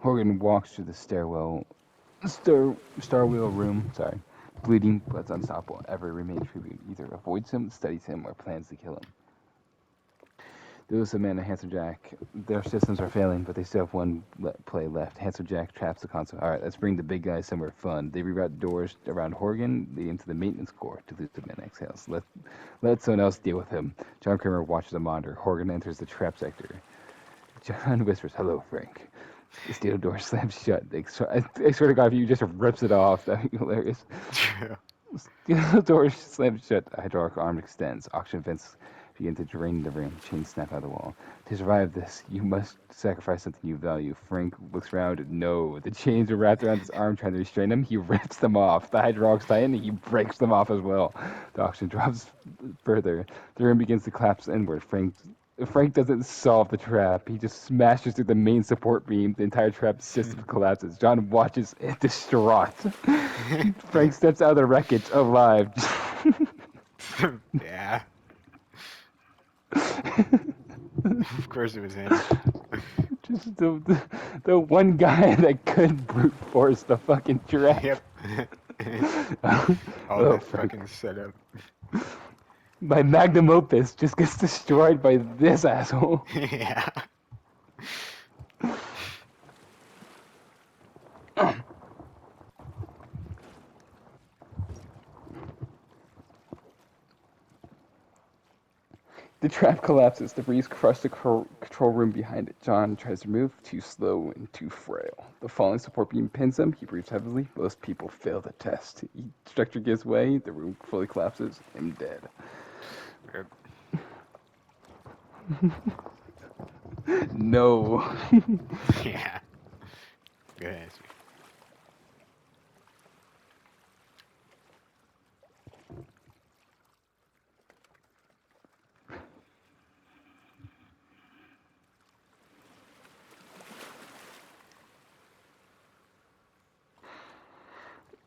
Horgan walks through the star wheel room, bleeding but unstoppable. Every remaining tribute either avoids him, studies him, or plans to kill him. Lewis, Amanda, Handsome Jack, their systems are failing, but they still have one play left. Handsome Jack traps the console. Alright, let's bring the big guys somewhere fun. They reroute doors around Horgan, leading to the maintenance core. To lose the man exhales. Let someone else deal with him. John Kramer watches the monitor. Horgan enters the trap sector. John whispers, "Hello, Frank." The steel door slams shut. I swear to God, if you just rips it off, that'd be hilarious. Steel door slams shut. The hydraulic arm extends. Oxygen vents begin to drain the room. Chains snap out of the wall. To survive this, you must sacrifice something you value. Frank looks around. No, the chains are wrapped around his arm, trying to restrain him. He rips them off. The hydraulics tighten. He breaks them off as well. The oxygen drops further. The room begins to collapse inward. Frank doesn't solve the trap. He just smashes through the main support beam. The entire trap system collapses. John watches it distraught. Frank steps out of the wreckage alive. Yeah. Of course it was him. Just the one guy that could brute force the fucking trap. Yep. All that fucking setup. My magnum opus just gets destroyed by this asshole. Yeah. The trap collapses. The breeze crushes the control room behind it. John tries to move, too slow and too frail. The falling support beam pins him. He breathes heavily. Most people fail the test. Each structure gives way. The room fully collapses. I'm dead. No. Yeah. Good answer.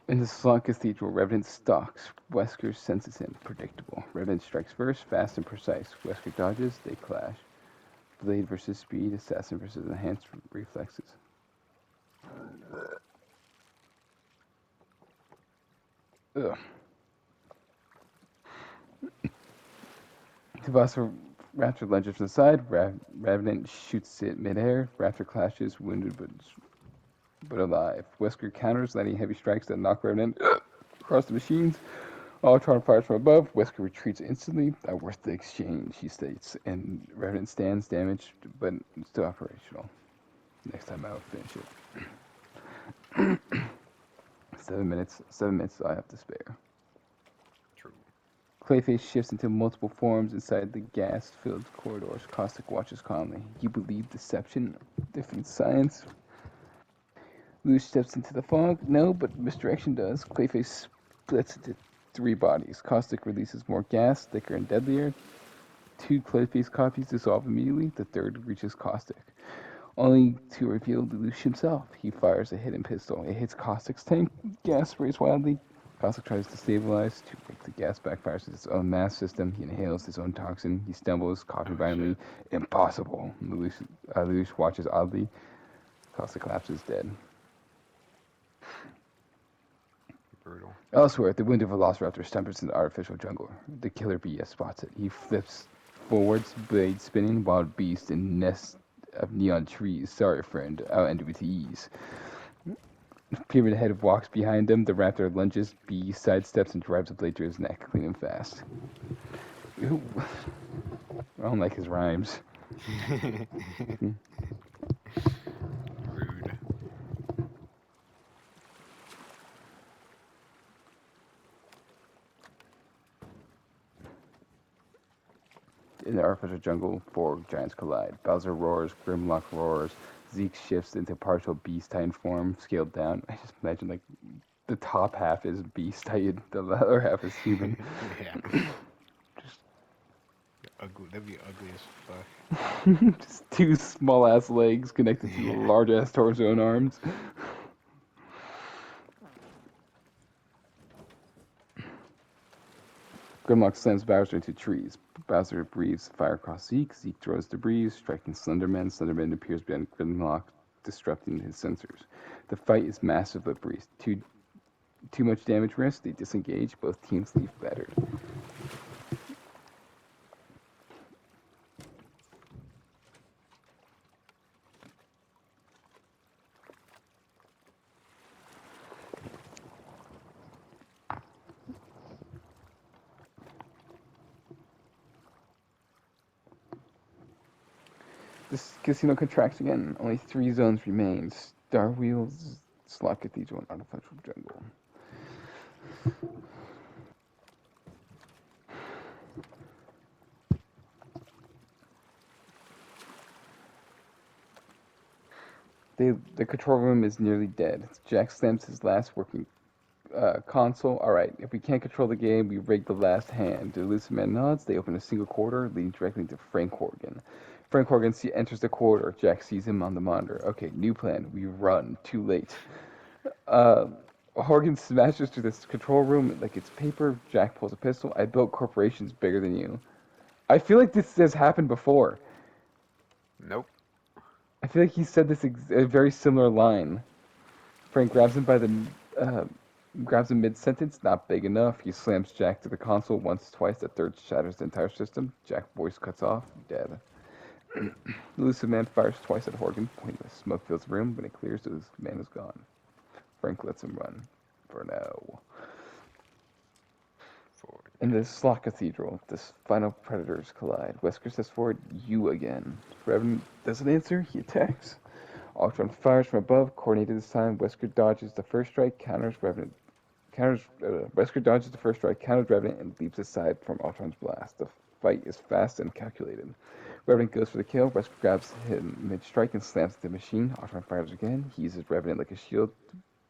In the slot cathedral, Revenant stalks. Wesker senses him. Predictable. Revenant strikes first, fast and precise. Wesker dodges. They clash. Blade versus speed. Assassin versus enhanced reflexes. Ugh. Tabasa Raptor lunges from the side. Revenant shoots it midair. Raptor clashes, wounded but alive. Wesker counters, landing heavy strikes that knock Revenant across the machines. Ultron fires from above. Wesker retreats instantly. Worth the exchange, he states. And Revenant stands damaged, but still operational. Next time I'll finish it. 7 minutes. 7 minutes I have to spare. True. Clayface shifts into multiple forms inside the gas-filled corridors. Caustic watches calmly. You believe deception defeats science? Luge steps into the fog. No, but misdirection does. Clayface splits into 3 bodies. Caustic releases more gas, thicker and deadlier. 2 Clayface copies dissolve immediately. The third reaches Caustic. Only to reveal Lelouch himself. He fires a hidden pistol. It hits Caustic's tank. Gas sprays wildly. Caustic tries to stabilize. To break the gas backfires with its own mass system. He inhales his own toxin. He stumbles, coughing violently. Impossible. Lelouch watches oddly. Caustic collapses dead. Brutal. Elsewhere, the wounded Velociraptor stumbers in the artificial jungle. The killer bee spots it. He flips forwards, blade spinning, wild beast in nest of neon trees. Sorry, friend. I'll end with ease. Pyramid Head walks behind him. The raptor lunges. Bee sidesteps and drives a blade through his neck, clean and fast. Ooh. I don't like his rhymes. Rude. In the artificial jungle, 4 giants collide. Bowser roars, Grimlock roars. Zeke shifts into partial Beast Titan form, scaled down. I just imagine like the top half is Beast Titan, the other half is human. Yeah. Just ugly. That'd be ugly as fuck. Just 2 small ass legs connected to large ass torso and arms. Grimlock slams Bowser into trees. Bowser breathes fire across Zeke. Zeke throws debris, striking Slenderman. Slenderman appears behind Grimlock disrupting his sensors. The fight is massively breezed. Too much damage risk, they disengage, both teams leave battered. This casino contracts again. Only 3 zones remain. Star Wheels, Slot Cathedral, and Artificial Jungle. The control room is nearly dead. Jack slams his last working console. Alright, if we can't control the game, we rig the last hand. The elusive man nods. They open a single corridor leading directly to Frank Horgan. Frank Horgan enters the corridor. Jack sees him on the monitor. Okay, new plan. We run. Too late. Horgan smashes through this control room like it's paper. Jack pulls a pistol. I built corporations bigger than you. I feel like this has happened before. Nope. I feel like he said this a very similar line. Frank grabs him by the grabs him mid-sentence, not big enough. He slams Jack to the console once, twice. The third shatters the entire system. Jack's voice cuts off, dead. The elusive man fires twice at Horgan, pointing the smoke fills the room. When it clears, the elusive man is gone. Frank lets him run. For now. Forward. In the Slot Cathedral, the final predators collide. Wesker steps forward, you again. Reverend doesn't answer, he attacks. Ultron fires from above, coordinated this time. Wesker dodges the first strike, Wesker dodges the first strike, counters Revenant, and leaps aside from Ultron's blast. The fight is fast and calculated. Revenant goes for the kill. Wesker grabs him mid-strike and slams the machine. Ultron fires again. He uses Revenant like a shield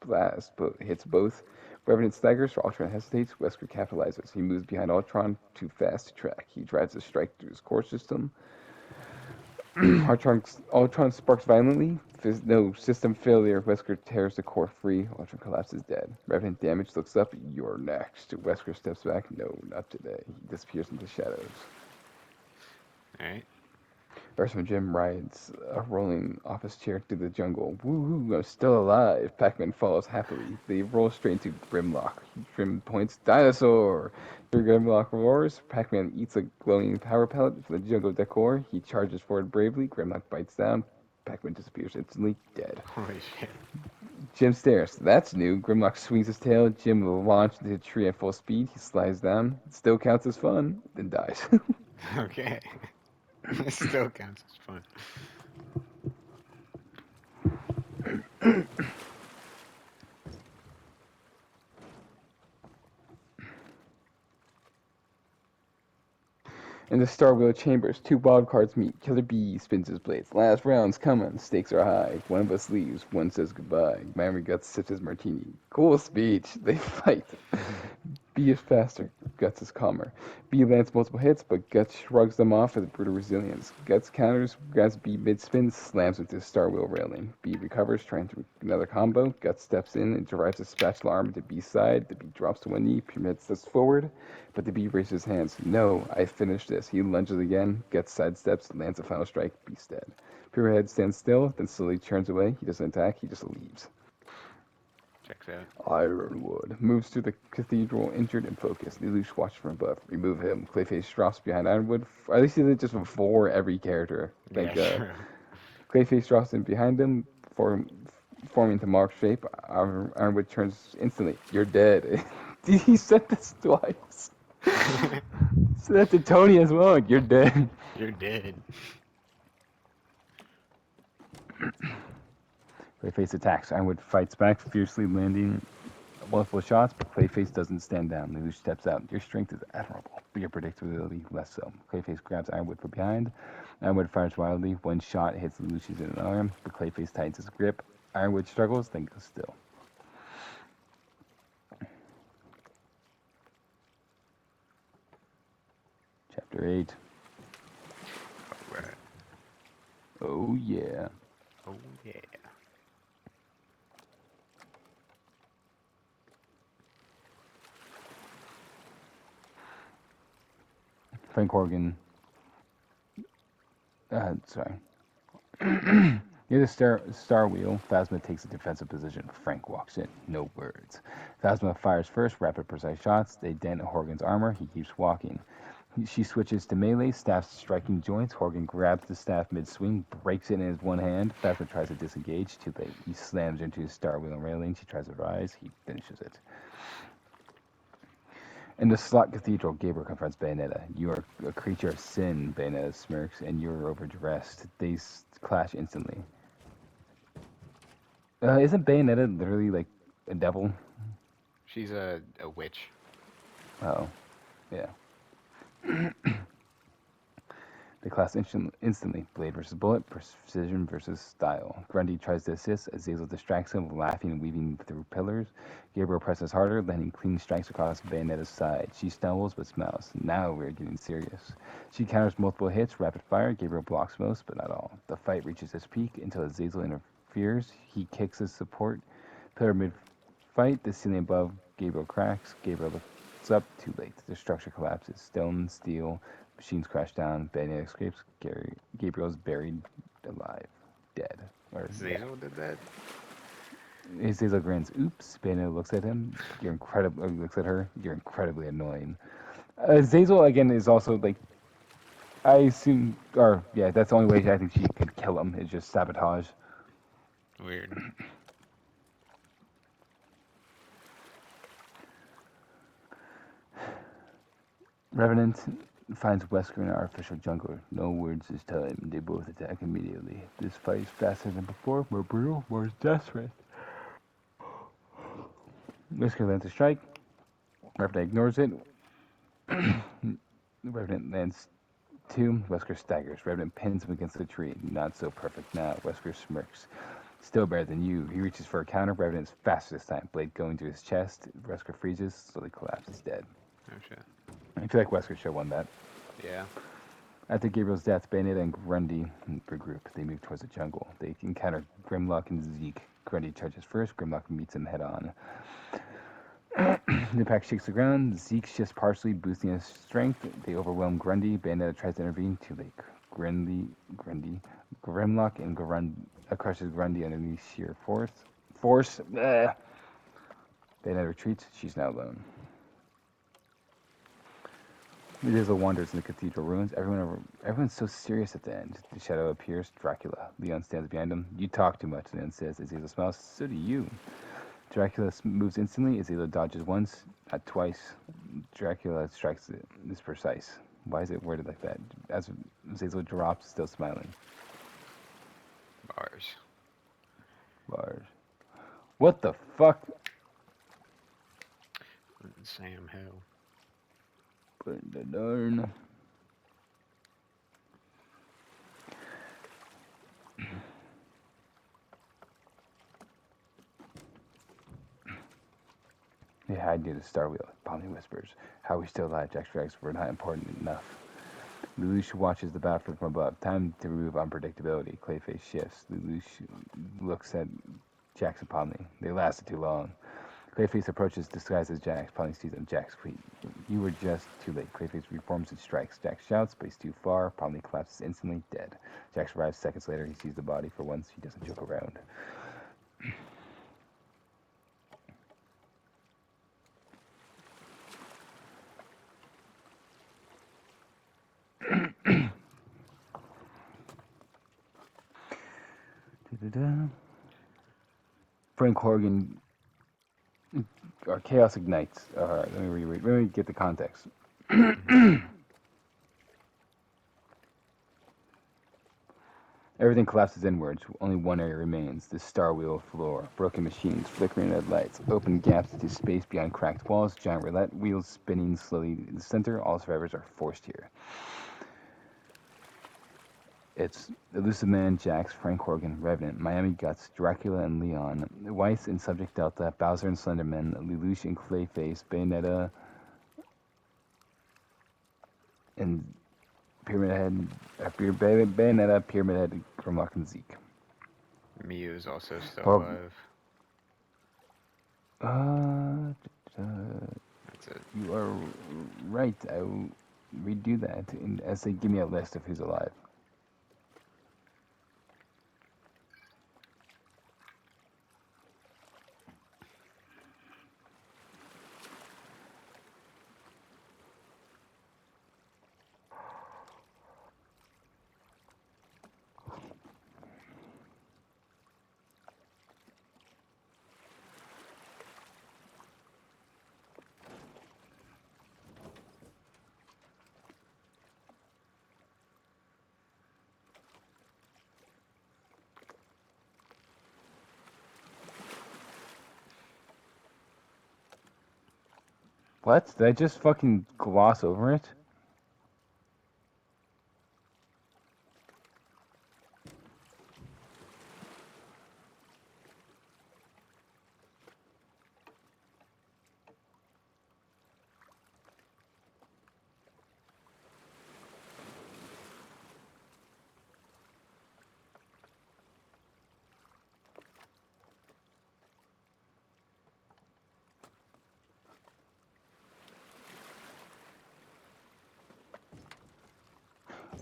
blast, but hits both. Revenant staggers, Ultron hesitates. Wesker capitalizes. He moves behind Ultron, too fast to track. He drives a strike through his core system. Ultron sparks violently. There's no system failure. Wesker tears the core free. Ultron collapses dead. Revenant damage looks up. You're next. Wesker steps back. No, not today. He disappears into shadows. Alright. Freshman Jim rides a rolling office chair through the jungle. Woohoo, I'm still alive. Pac-Man follows happily. They roll straight into Grimlock. Grim points, dinosaur! Through Grimlock roars. Pac-Man eats a glowing power pellet from the jungle decor. He charges forward bravely. Grimlock bites down. Pac-Man disappears instantly, dead. Holy shit. Jim stares. That's new. Grimlock swings his tail. Jim will launch into the tree at full speed. He slides down. It still counts as fun. Then dies. Okay. It still counts as fun. In the Star Wheel chambers, 2 wild cards meet. Killer B spins his blades. Last round's coming. Stakes are high. One of us leaves. One says goodbye. Memory Guts sips his martini. Cool speech. They fight. B is faster. Guts is calmer. B lands multiple hits, but Guts shrugs them off with brutal resilience. Guts counters, grabs B mid-spin, slams into the Star Wheel railing. B recovers, trying to another combo. Guts steps in and drives a spatula arm into B's side. The B drops to one knee, Pyramid steps forward, but the B raises his hands. No, I finished this. He lunges again. Guts sidesteps, lands a final strike. B's dead. Pyramid stands still, then slowly turns away. He doesn't attack, he just leaves. Checks out. Ironwood moves through the cathedral, injured and focused. Lelouch watches from above. Remove him. Clayface drops behind Ironwood. At least he did it just before every character. Like, Yeah, true. Clayface drops in behind him, forming the mark shape. Ironwood turns instantly. You're dead. He said this twice. So that to Tony as well. You're dead. You're dead. Clayface attacks. Ironwood fights back, fiercely landing multiple shots, but Clayface doesn't stand down. Lelouch steps out. Your strength is admirable, but your predictability less so. Clayface grabs Ironwood from behind. Ironwood fires wildly. One shot hits Lelouch's in an arm, but Clayface tightens his grip. Ironwood struggles, then goes still. Chapter 8. Alright. Oh yeah. Oh, yeah. Frank Horgan. Sorry. Near the star wheel, Phasma takes a defensive position. Frank walks in. No words. Phasma fires first, rapid, precise shots. They dent Horgan's armor. He keeps walking. She switches to melee, staff striking joints. Horgan grabs the staff mid-swing, breaks it in his one hand. Phasma tries to disengage. Too late. He slams into his star wheel railing. She tries to rise. He finishes it. In the slot cathedral, Gabriel confronts Bayonetta. You are a creature of sin, Bayonetta smirks, and you're overdressed. They clash instantly. Isn't Bayonetta literally like a devil? She's a witch. Oh, yeah. They clash instantly. Blade versus bullet, precision versus style. Grundy tries to assist. Azazel distracts him, laughing and weaving through pillars. Gabriel presses harder, landing clean strikes across Bayonetta's side. She stumbles but smiles. Now we're getting serious. She counters multiple hits, rapid fire. Gabriel blocks most, but not all. The fight reaches its peak until Azazel interferes. He kicks his support pillar mid-fight. The ceiling above Gabriel cracks. Gabriel looks up. Too late. The structure collapses. Stone, steel, machines crash down. Bayonetta escapes. Gabriel's buried alive. Dead. Or, yeah. Zazel did that? Azazel grins. Oops. Bayonetta looks at him. You're incredible. Looks at her. You're incredibly annoying. Zazel, again, is also like, I assume, or yeah, that's the only way I think she could kill him, is just sabotage. Weird. Revenant finds Wesker in an artificial jungle. No words this time. They both attack immediately. This fight is faster than before, more brutal, more desperate. Wesker lands a strike. Revenant ignores it. Revenant lands two. Wesker staggers. Revenant pins him against the tree. Not so perfect now. Wesker smirks. Still better than you. He reaches for a counter. Revenant's faster this time. Blade going to his chest. Wesker freezes. Slowly collapses dead. Oh shit. I feel like Wesker should have won that. Yeah. After Gabriel's death, Bayonetta and Grundy regroup. They move towards the jungle. They encounter Grimlock and Zeke. Grundy charges first. Grimlock meets him head on. The pack shakes the ground. Zeke shifts partially, boosting his strength. They overwhelm Grundy. Bayonetta tries to intervene. Too late. Grimlock and crushes Grundy underneath sheer force. Bayonetta retreats. She's now alone. Azazel wanders in the cathedral ruins. Everyone's so serious at the end. The shadow appears. Dracula. Leon stands behind him. You talk too much, Leon says. Azazel smiles. So do you. Dracula moves instantly. Azazel dodges once, not twice. Dracula strikes it. It's precise. Why is it worded like that? As Azazel drops, still smiling. Bars. Bars. What the fuck? Sam Hill. Put the darn. They hide near the star wheel. Pomni whispers. How are we still alive? Jack strikes. We're not important enough. Lelouch watches the battlefield from above. Time to remove unpredictability. Clayface shifts. Lelouch looks at Jax and Pomni. They lasted too long. Clayface approaches disguised as Jax. Pomni sees him. Jax, you were just too late. Clayface reforms and strikes. Jax shouts, but he's too far. Pomni collapses instantly, dead. Jax arrives seconds later. He sees the body. For once, he doesn't joke around. Frank Horgan, or Chaos Ignites. Let me reread. Let me get the context. Everything collapses inwards. Only one area remains: the star wheel floor. Broken machines, flickering red lights, open gaps into space beyond cracked walls, giant roulette wheels spinning slowly in the center. All survivors are forced here. It's Elusive Man, Jax, Frank Horgan, Revenant, Miami Guts, Dracula and Leon, Weiss and Subject Delta, Bowser and Slenderman, Lelouch and Clayface, Bayonetta and Pyramid Head, Bayonetta, Pyramid Head, Grimlock and Zeke. Miu is also still Well, alive. That's it. You are right. I will redo that as they give me a list of who's alive. What? Did I just fucking gloss over it?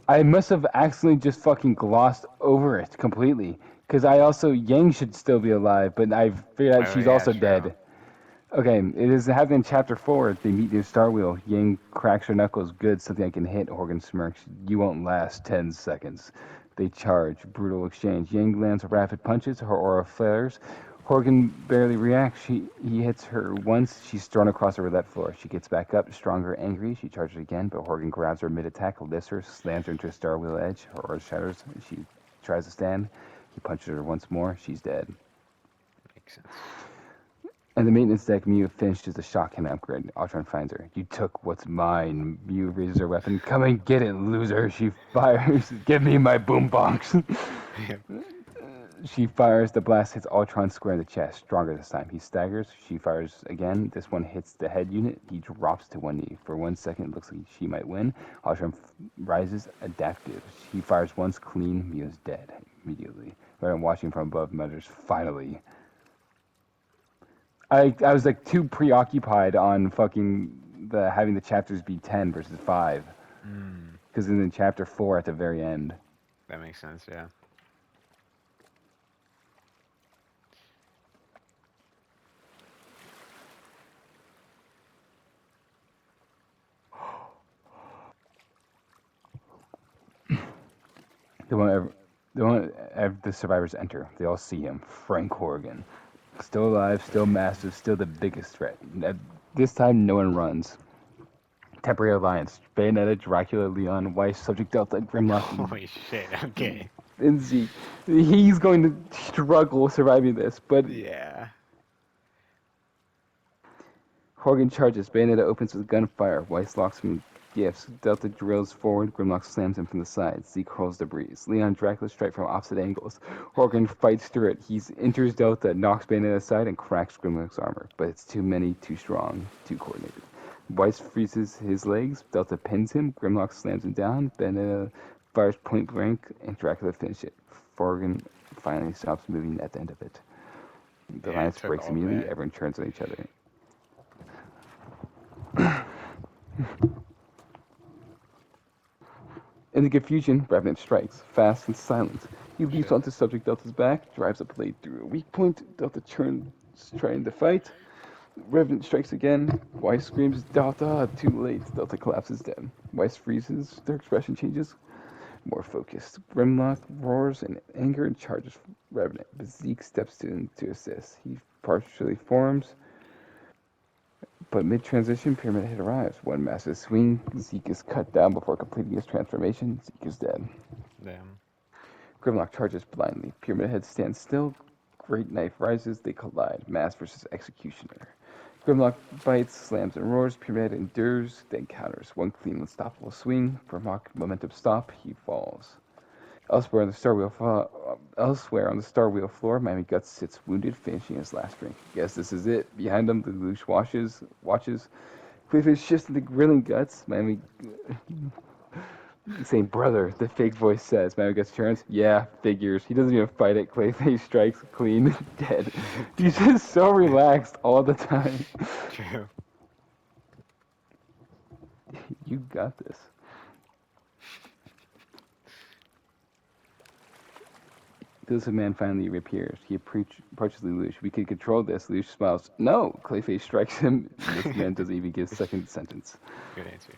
I must have accidentally just fucking glossed over it completely. Because I also, Yang should still be alive, but I figured out Oh she's yeah, also true. dead. Okay, it is happening in chapter 4. They meet near Star Wheel. Yang cracks her knuckles. Good, something I can hit. Horgan smirks. You won't last 10 seconds. They charge. Brutal exchange. Yang lands rapid punches. Her aura flares. Horgan barely reacts. He hits her once. She's thrown across the roulette floor. She gets back up, stronger, angry. She charges again, but Horgan grabs her mid-attack, lifts her, slams her into a Star Wheel edge. Her aura shatters. She tries to stand. He punches her once more. She's dead. Makes sense. And the maintenance deck, Mew finishes the shotgun upgrade. Ultron finds her. You took what's mine. Mew raises her weapon. Come and get it, loser. She fires. Give me my boombox. Yep. She fires. The blast hits Ultron square in the chest. Stronger this time. He staggers. She fires again. This one hits the head unit. He drops to one knee. For 1 second, it looks like she might win. Ultron rises. Adaptive. She fires once clean. Mew is dead immediately. Right, watching from above, mutters, finally. I was like too preoccupied on fucking the having the chapters be 10 versus 5 Mm, because in chapter 4 at the very end. that makes sense. Yeah. The one ever, the one ever the survivors enter. They all see him. Frank Horgan, still alive, still massive, still the biggest threat. At this time, no one runs. Temporary alliance: Bayonetta, Dracula, Leon, Weiss, Subject Delta, Grimlock, Holy shit. Okay. and Zeke. He's going to struggle surviving this, but Yeah. Horgan charges. Bayonetta opens with gunfire. Weiss locks him in gifts. Delta drills forward. Grimlock slams him from the side. Zeke hurls debris. Leon and Dracula strike from opposite angles. Horgan fights through it. He enters Delta, knocks Bayonetta aside, and cracks Grimlock's armor. But it's too many, too strong, too coordinated. Weiss freezes his legs. Delta pins him. Grimlock slams him down. Bayonetta fires point blank, and Dracula finishes it. Horgan finally stops moving at the end of it. The Yeah, it alliance took breaks all immediately. that. Everyone turns on each other. In the confusion, Revenant strikes, fast and silent. He leaps Shit. onto Subject Delta's back, drives a blade through a weak point. Delta turns, trying to fight. Revenant strikes again. Weiss screams, Delta! Too late. Delta collapses dead. Weiss freezes. Their expression changes. More focused. Grimlock roars in anger and charges Revenant, but Zeke steps in to assist. He partially forms, but mid-transition, Pyramid Head arrives. One massive swing. Zeke is cut down before completing his transformation. Zeke is dead. Damn. Grimlock charges blindly. Pyramid Head stands still. Great Knife rises. They collide. Mask versus Executioner. Grimlock bites, slams, and roars. Pyramid Head endures, then counters. One clean, unstoppable swing. Grimlock momentum stop. He falls. Elsewhere on the Star Wheel floor, Miami Guts sits wounded, finishing his last drink. Guess this is it. Behind him, the Lelouch watches. Clearface shifts into grilling Guts. Miami saying, brother, the fake voice says. Miami Guts turns. Yeah, figures. He doesn't even fight it. Clayface strikes clean, dead. He's Damn. just so relaxed all the time. True. You got this. This man finally reappears. He approaches Lelouch. We can control this. Lelouch smiles. No! Clayface strikes him. This man doesn't even get a second sentence. Good answer.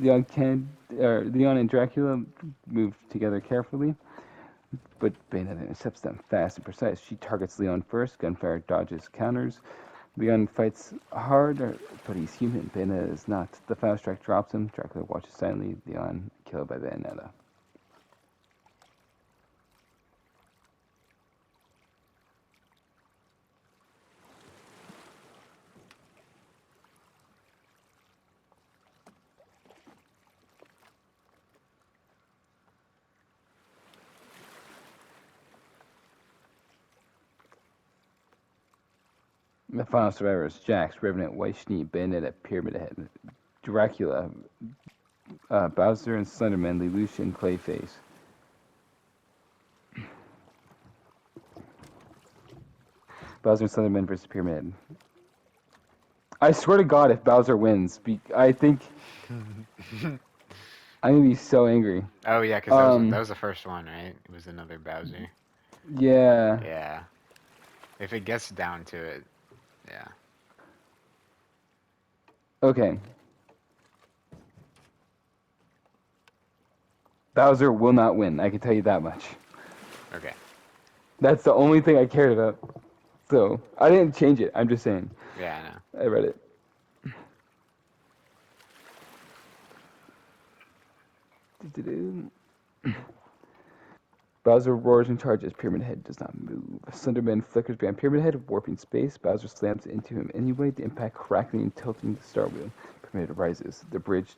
Leon and Dracula move together carefully, but Bayonetta intercepts them fast and precise. She targets Leon first. Gunfire dodges, counters. Leon fights hard, but he's human. Bayonetta is not. The final strike drops him. Dracula watches silently. Leon killed by Bayonetta. The final survivors: Jax, Revenant, White Schnee, Bayonetta, Pyramid Head, Dracula, Bowser and Slenderman, Lelouch and Clayface. Bowser and Slenderman versus Pyramid Head. I swear to God, if Bowser wins, I think I'm gonna be so angry. Oh yeah, because that was the first one, right? It was another Bowser. Yeah. Yeah. If it gets down to it, yeah. Okay. Bowser will not win. I can tell you that much. Okay. That's the only thing I cared about. So I didn't change it. I'm just saying. Yeah, I know. I read it. Bowser roars and charges. Pyramid Head does not move. Slenderman flickers behind Pyramid Head, warping space. Bowser slams into him anyway, the impact cracking and tilting the star wheel. Pyramid Head rises. The bridge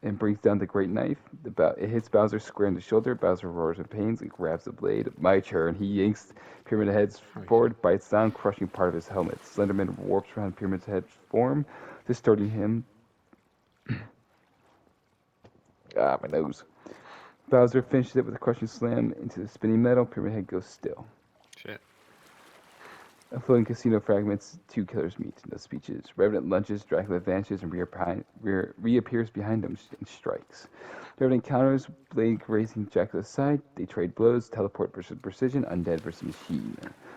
and brings down the great knife. It hits Bowser square in the shoulder. Bowser roars in pain and grabs the blade. My turn. He yanks Pyramid Head's Holy forward, shit. bites down, crushing part of his helmet. Slenderman warps around Pyramid Head's form, distorting him. Ah, my nose. Bowser finishes it with a crushing slam into the spinning metal. Pyramid Head goes still. Shit. A floating casino fragments, two killers meet. No speeches. Revenant lunges, Dracula vanishes and reappears behind him and strikes. Revenant counters, blade grazing Dracula's side. They trade blows, teleport versus precision, undead versus machine.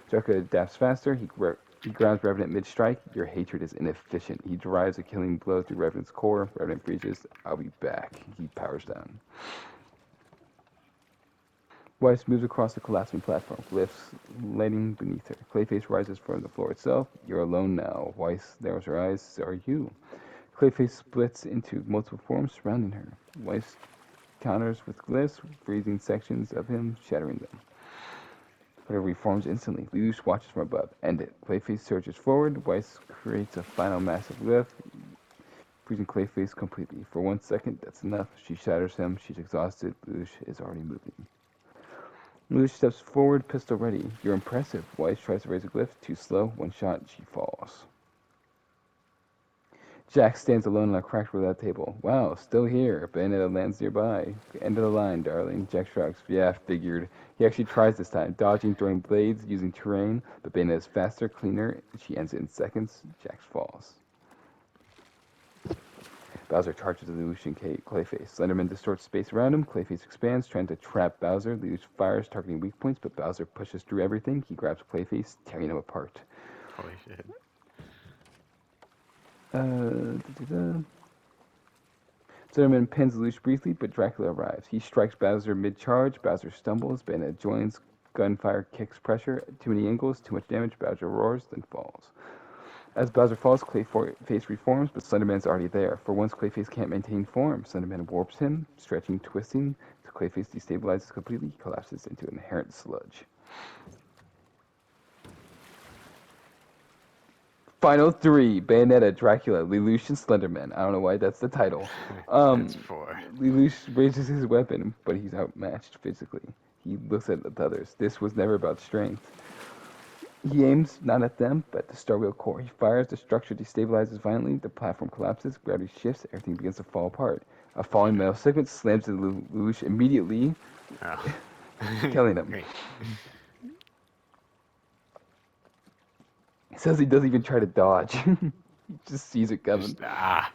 Dracula adapts faster. He grabs Revenant mid-strike. Your hatred is inefficient. He drives a killing blow through Revenant's core. Revenant breaches. I'll be back. He powers down. Weiss moves across the collapsing platform, glyphs lighting beneath her. Clayface rises from the floor itself. You're alone now. Weiss narrows her eyes. So are you. Clayface splits into multiple forms surrounding her. Weiss counters with glyphs, freezing sections of him, shattering them. But it reforms instantly. Lelouch watches from above. End it. Clayface surges forward. Weiss creates a final massive glyph, freezing Clayface completely. For 1 second, that's enough. She shatters him. She's exhausted. Lelouch is already moving. Lelouch steps forward, pistol ready. You're impressive. Weiss tries to raise a glyph. Too slow. One shot, she falls. Jack stands alone on a cracked roulette table. Wow, still here. Bayonetta lands nearby. End of the line, darling. Jack shrugs. Yeah, figured. He actually tries this time, dodging, throwing blades, using terrain. But Bayonetta is faster, cleaner. She ends it in seconds. Jax falls. Bowser charges Lelouch and Clayface. Slenderman distorts space around him. Clayface expands, trying to trap Bowser. Lelouch fires, targeting weak points, but Bowser pushes through everything. He grabs Clayface, tearing him apart. Holy shit. Slenderman pins Lelouch briefly, but Dracula arrives. He strikes Bowser mid-charge. Bowser stumbles. Bayonetta joins. Gunfire kicks pressure. Too many angles, too much damage. Bowser roars, then falls. As Bowser falls, Clayface reforms, but Slenderman's already there. For once, Clayface can't maintain form. Slenderman warps him, stretching, twisting. Clayface destabilizes completely, collapses into inherent sludge. Final 3, Bayonetta, Dracula, Lelouch, and Slenderman. I don't know why that's the title. That's 4. Lelouch raises his weapon, but he's outmatched physically. He looks at the others. This was never about strength. He aims not at them, but at the star wheel core. He fires, the structure destabilizes violently, the platform collapses, gravity shifts, everything begins to fall apart. A falling metal segment slams into Lelouch immediately, Oh. killing him. Great. He says he doesn't even try to dodge. He just sees it coming. Yeah.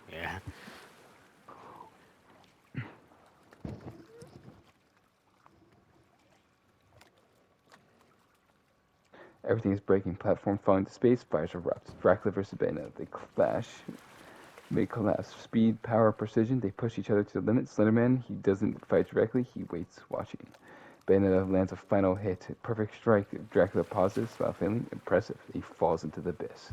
Everything is breaking. Platform falling to space, fires erupt. Dracula versus Bayonetta. They clash. May collapse. Speed, power, precision. They push each other to the limit. Slenderman, he doesn't fight directly. He waits, watching. Bayonetta lands a final hit. Perfect strike. Dracula pauses while failing. Impressive. He falls into the abyss.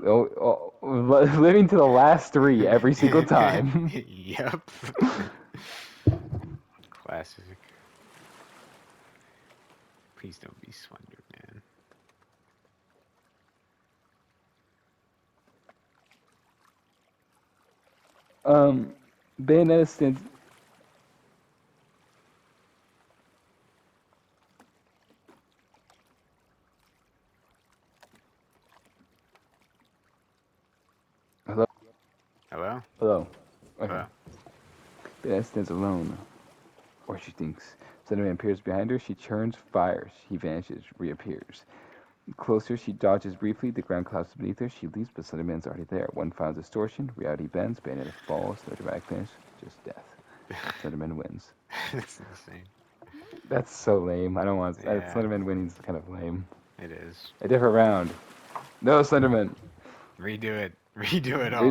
Living to the last 3 every single time. Yep. Classic. Please don't be Slender Bayonetta stands. Hello? Hello. Okay. Hello? Beth stands alone, or she thinks. Slenderman appears behind her. She churns, fires. He vanishes, reappears. Closer, she dodges briefly. The ground collapses beneath her. She leaps, but Slenderman's already there. One final distortion. Reality bends. Bayonetta falls. No dramatic finish. Just death. Slenderman wins. That's insane. That's so lame. I don't want. Yeah, Slenderman winning's kind of lame. it is. A different round. No Slenderman. Redo it. Redo it Redo all.